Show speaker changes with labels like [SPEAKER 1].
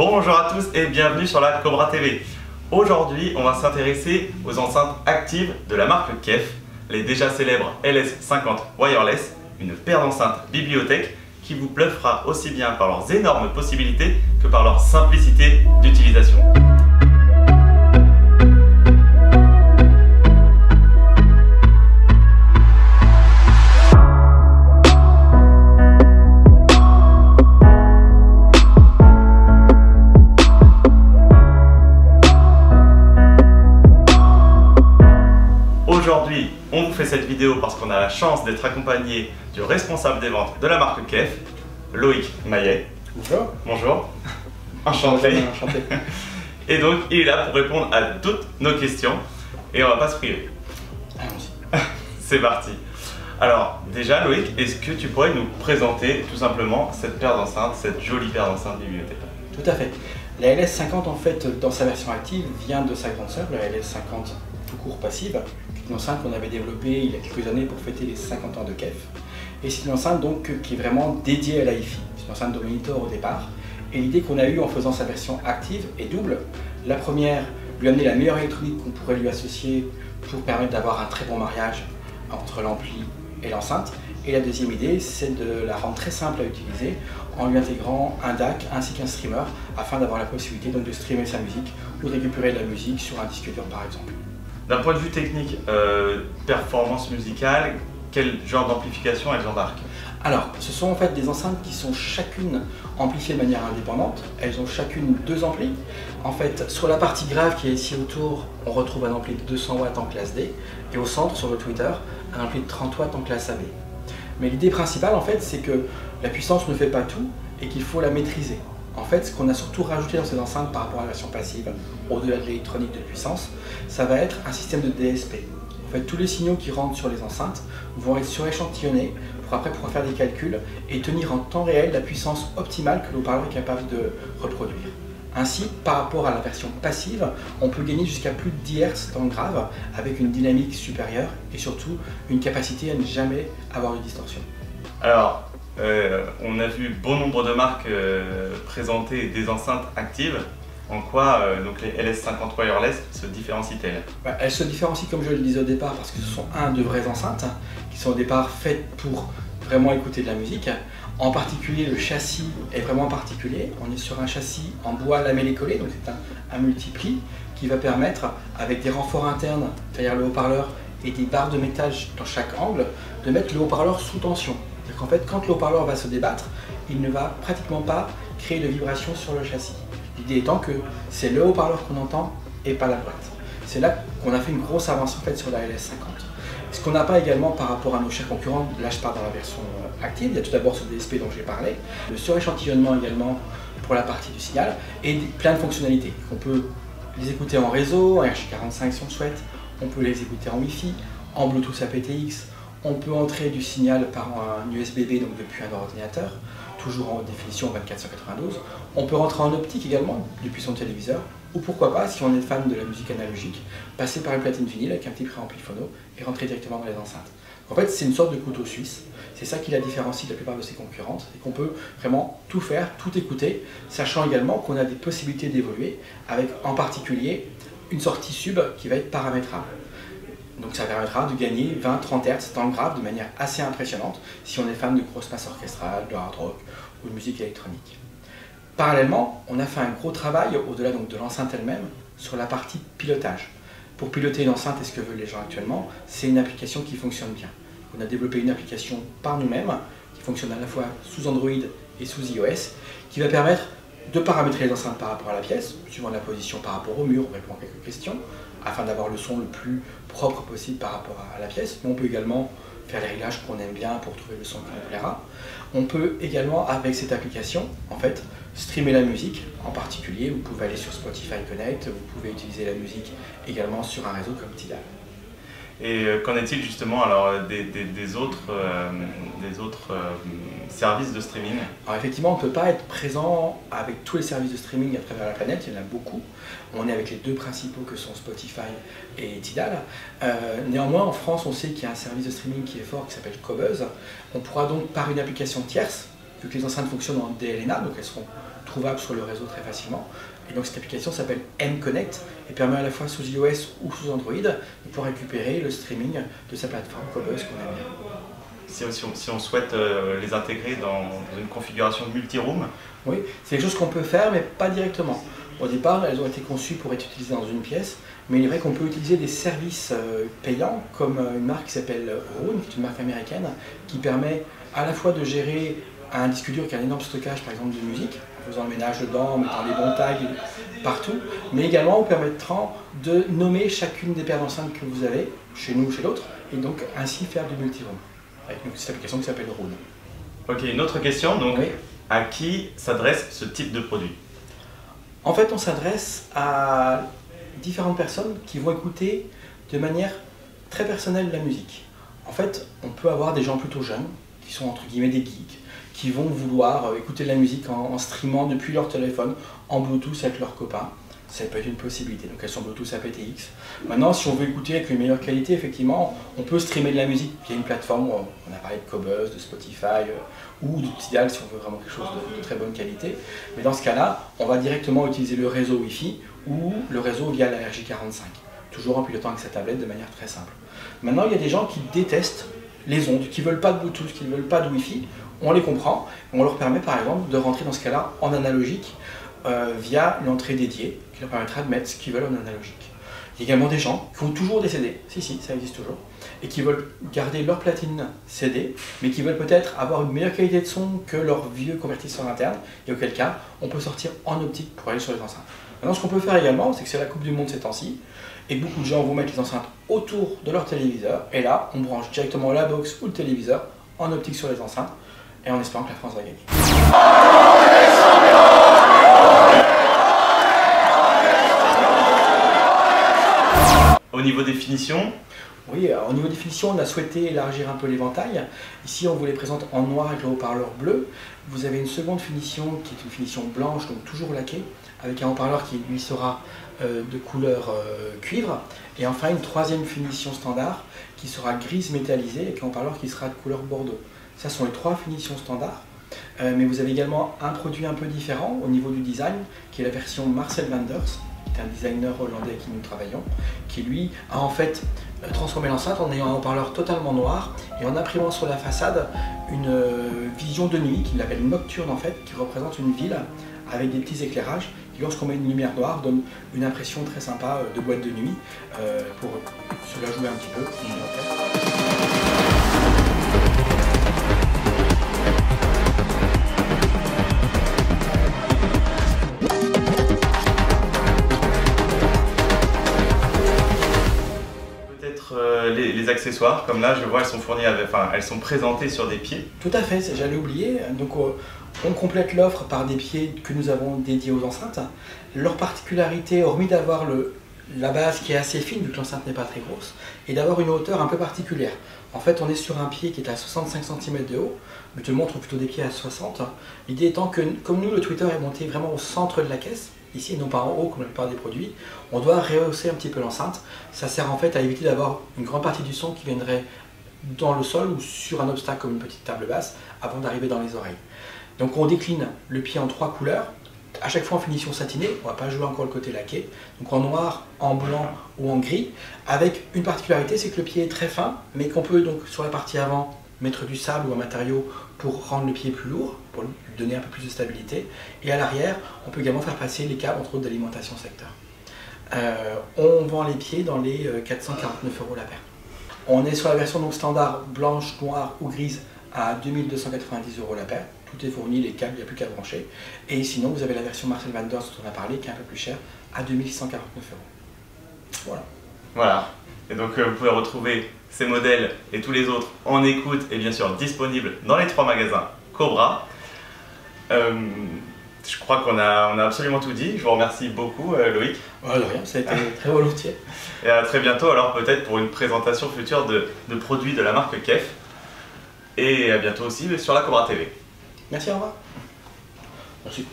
[SPEAKER 1] Bonjour à tous et bienvenue sur la Cobra TV. Aujourd'hui, on va s'intéresser aux enceintes actives de la marque KEF, les déjà célèbres LS50 Wireless, une paire d'enceintes bibliothèque qui vous bluffera aussi bien par leurs énormes possibilités que par leur simplicité d'utilisation. Aujourd'hui, on vous fait cette vidéo parce qu'on a la chance d'être accompagné du responsable des ventes de la marque KEF, Loïc Maillet.
[SPEAKER 2] Bonjour.
[SPEAKER 1] Bonjour. Enchanté.
[SPEAKER 2] Enchanté.
[SPEAKER 1] Et donc, il est là pour répondre à toutes nos questions et on va pas se priver.
[SPEAKER 2] Allons-y.
[SPEAKER 1] C'est parti. Alors, déjà, Loïc, est-ce que tu pourrais nous présenter tout simplement cette paire d'enceintes, cette jolie paire d'enceintes bibliothèque?
[SPEAKER 2] Tout à fait. La LS50, en fait, dans sa version active, vient de sa grande sœur, la LS50 tout court passive, qui est une enceinte qu'on avait développée il y a quelques années pour fêter les 50 ans de KEF. Et c'est une enceinte donc qui est vraiment dédiée à la hi-fi. C'est une enceinte de monitor au départ. Et l'idée qu'on a eue en faisant sa version active est double. La première, lui amener la meilleure électronique qu'on pourrait lui associer pour permettre d'avoir un très bon mariage entre l'ampli et l'enceinte. Et la deuxième idée, c'est de la rendre très simple à utiliser en lui intégrant un DAC ainsi qu'un streamer afin d'avoir la possibilité donc de streamer sa musique ou de récupérer de la musique sur un disque dur par exemple.
[SPEAKER 1] D'un point de vue technique, performance musicale, quel genre d'amplification elles embarquent?
[SPEAKER 2] Alors, ce sont en fait des enceintes qui sont chacune amplifiées de manière indépendante. Elles ont chacune deux amplis. En fait, sur la partie grave qui est ici autour, on retrouve un ampli de 200 watts en classe D. Et au centre, sur le tweeter, un ampli de 30 watts en classe AB. Mais l'idée principale, en fait, c'est que la puissance ne fait pas tout et qu'il faut la maîtriser. En fait, ce qu'on a surtout rajouté dans ces enceintes par rapport à la version passive, au-delà de l'électronique de puissance, ça va être un système de DSP. En fait, tous les signaux qui rentrent sur les enceintes vont être suréchantillonnés pour après pouvoir faire des calculs et tenir en temps réel la puissance optimale que le haut-parleur est capable de reproduire. Ainsi, par rapport à la version passive, on peut gagner jusqu'à plus de 10 Hz dans le grave avec une dynamique supérieure et surtout une capacité à ne jamais avoir de distorsion.
[SPEAKER 1] Alors, on a vu bon nombre de marques présenter des enceintes actives. En quoi donc les LS50 Wireless se différencient-elles?
[SPEAKER 2] Elles se différencient, comme je le disais au départ, parce que ce sont de vraies enceintes qui sont au départ faites pour vraiment écouter de la musique. En particulier, le châssis est vraiment particulier. On est sur un châssis en bois lamellé-collé, donc c'est un multipli qui va permettre, avec des renforts internes derrière le haut-parleur et des barres de métal dans chaque angle, de mettre le haut-parleur sous tension. C'est-à-dire qu'en fait, quand le haut-parleur va se débattre, il ne va pratiquement pas créer de vibration sur le châssis. L'idée étant que c'est le haut-parleur qu'on entend et pas la boîte. C'est là qu'on a fait une grosse avancée en fait sur la LS50. Ce qu'on n'a pas également par rapport à nos chers concurrents, là je parle dans la version active, il y a tout d'abord ce DSP dont j'ai parlé, le suréchantillonnement également pour la partie du signal et plein de fonctionnalités. On peut les écouter en réseau, en RJ45 si on souhaite, on peut les écouter en Wi-Fi, en Bluetooth aptX, on peut entrer du signal par un USB-B donc depuis un ordinateur, toujours en haute définition 2492. On peut rentrer en optique également depuis son téléviseur, ou pourquoi pas, si on est fan de la musique analogique, passer par une platine vinyle avec un petit préampli phono et rentrer directement dans les enceintes. En fait, c'est une sorte de couteau suisse. C'est ça qui la différencie de la plupart de ses concurrentes, et qu'on peut vraiment tout faire, tout écouter, sachant également qu'on a des possibilités d'évoluer, avec en particulier une sortie sub qui va être paramétrable. Donc ça permettra de gagner 20-30 Hz dans le grave de manière assez impressionnante si on est fan de grosses masses orchestrales, de hard rock ou de musique électronique. Parallèlement, on a fait un gros travail, au-delà donc de l'enceinte elle-même, sur la partie pilotage. Pour piloter une enceinte et ce que veulent les gens actuellement, c'est une application qui fonctionne bien. On a développé une application par nous-mêmes, qui fonctionne à la fois sous Android et sous iOS, qui va permettre de paramétrer les enceintes par rapport à la pièce, suivant la position par rapport au mur, on répond à quelques questions, afin d'avoir le son le plus propre possible par rapport à la pièce. Mais on peut également faire les réglages qu'on aime bien pour trouver le son qui nous plaira. On peut également, avec cette application, en fait, streamer la musique. En particulier, vous pouvez aller sur Spotify Connect, vous pouvez utiliser la musique également sur un réseau comme Tidal.
[SPEAKER 1] Et qu'en est-il justement alors des autres services de streaming?
[SPEAKER 2] Alors effectivement, on ne peut pas être présent avec tous les services de streaming à travers la planète, il y en a beaucoup. On est avec les deux principaux que sont Spotify et Tidal. Néanmoins, en France, on sait qu'il y a un service de streaming qui est fort qui s'appelle Qobuz. On pourra donc, par une application tierce, vu que les enceintes fonctionnent en DLNA, donc elles seront trouvables sur le réseau très facilement. Et donc cette application s'appelle M-Connect et permet à la fois sous iOS ou sous Android de pouvoir récupérer le streaming de sa plateforme Cobuzz qu'on aime bien.
[SPEAKER 1] Si on souhaite les intégrer dans une configuration multi-room.
[SPEAKER 2] Oui, c'est quelque chose qu'on peut faire, mais pas directement. Au départ, elles ont été conçues pour être utilisées dans une pièce, mais il est vrai qu'on peut utiliser des services payants, comme une marque qui s'appelle Roon, qui est une marque américaine, qui permet à la fois de gérer un disque dur qui a un énorme stockage, par exemple de musique, en faisant le ménage dedans, en mettant les bons tags partout, mais également en permettant de nommer chacune des paires d'enceintes que vous avez, chez nous ou chez l'autre, et donc ainsi faire du multi-room, avec cette application qui s'appelle Roon.
[SPEAKER 1] Ok, une autre question, donc
[SPEAKER 2] Oui.
[SPEAKER 1] à qui s'adresse ce type de produit?
[SPEAKER 2] En fait, on s'adresse à différentes personnes qui vont écouter de manière très personnelle la musique. En fait, on peut avoir des gens plutôt jeunes, qui sont entre guillemets des geeks, qui vont vouloir écouter de la musique en streamant depuis leur téléphone, en Bluetooth avec leurs copains. Ça peut être une possibilité, donc elles sont Bluetooth aptX. Maintenant, si on veut écouter avec une meilleure qualité, effectivement, on peut streamer de la musique via une plateforme, on a parlé de Cobuzz, de Spotify ou de Tidal si on veut vraiment quelque chose de très bonne qualité. Mais dans ce cas-là, on va directement utiliser le réseau Wi-Fi ou le réseau via la RJ45, toujours en pilotant avec sa tablette de manière très simple. Maintenant, il y a des gens qui détestent les ondes, qui ne veulent pas de Bluetooth, qui ne veulent pas de Wi-Fi. On les comprend, on leur permet par exemple de rentrer dans ce cas-là en analogique via une entrée dédiée qui leur permettra de mettre ce qu'ils veulent en analogique. Il y a également des gens qui ont toujours des CD, si, ça existe toujours, et qui veulent garder leur platine CD, mais qui veulent peut-être avoir une meilleure qualité de son que leur vieux convertisseur interne, et auquel cas, on peut sortir en optique pour aller sur les enceintes. Maintenant, ce qu'on peut faire également, c'est que c'est la Coupe du Monde ces temps-ci, et beaucoup de gens vont mettre les enceintes autour de leur téléviseur, et là, on branche directement la box ou le téléviseur en optique sur les enceintes, et en espérant que la France va gagner.
[SPEAKER 1] Au niveau des finitions?
[SPEAKER 2] Oui, au niveau des finitions, on a souhaité élargir un peu l'éventail. Ici, on vous les présente en noir avec le haut-parleur bleu. Vous avez une seconde finition qui est une finition blanche, donc toujours laquée, avec un haut-parleur qui lui sera de couleur cuivre. Et enfin, une troisième finition standard qui sera grise métallisée avec un haut-parleur qui sera de couleur bordeaux. Ça sont les trois finitions standards. Mais vous avez également un produit un peu différent au niveau du design, qui est la version Marcel Wanders, qui est un designer hollandais avec qui nous travaillons, qui lui a en fait transformé l'enceinte en ayant un haut-parleur totalement noir et en imprimant sur la façade une vision de nuit qu'il appelle nocturne en fait, qui représente une ville avec des petits éclairages qui, lorsqu'on met une lumière noire, donne une impression très sympa de boîte de nuit pour se la jouer un petit peu.
[SPEAKER 1] Les accessoires, comme là je vois, elles sont fournies avec, elles sont présentées sur des pieds.
[SPEAKER 2] Tout à fait, j'allais oublier. Donc on complète l'offre par des pieds que nous avons dédiés aux enceintes. Leur particularité, hormis d'avoir la base qui est assez fine, vu que l'enceinte n'est pas très grosse, et d'avoir une hauteur un peu particulière. En fait, on est sur un pied qui est à 65 cm de haut, mais je te montre plutôt des pieds à 60. L'idée étant que, comme nous, le tweeter est monté vraiment au centre de la caisse, ici et non pas en haut comme la plupart des produits, on doit rehausser un petit peu l'enceinte. Ça sert en fait à éviter d'avoir une grande partie du son qui viendrait dans le sol ou sur un obstacle comme une petite table basse avant d'arriver dans les oreilles. Donc on décline le pied en trois couleurs, à chaque fois en finition satinée, on ne va pas jouer encore le côté laqué, donc en noir, en blanc ou en gris, avec une particularité, c'est que le pied est très fin, mais qu'on peut donc sur la partie avant mettre du sable ou un matériau pour rendre le pied plus lourd, pour lui donner un peu plus de stabilité. Et à l'arrière, on peut également faire passer les câbles, entre autres d'alimentation secteur. On vend les pieds dans les 449 € la paire. On est sur la version donc standard blanche, noire ou grise à 2290 € la paire. Tout est fourni, les câbles, il n'y a plus qu'à brancher. Et sinon, vous avez la version Marcel Wanders dont on a parlé, qui est un peu plus chère, à 2149 €. Voilà.
[SPEAKER 1] Voilà. Et donc vous pouvez retrouver ces modèles et tous les autres en écoute et bien sûr disponibles dans les 3 magasins Cobra. Je crois qu'on a absolument tout dit. Je vous remercie beaucoup Loïc.
[SPEAKER 2] De rien, ça a été très volontiers.
[SPEAKER 1] Et à très bientôt alors peut-être pour une présentation future de produits de la marque Kef. Et à bientôt aussi sur la Cobra TV.
[SPEAKER 2] Merci, au revoir. Merci.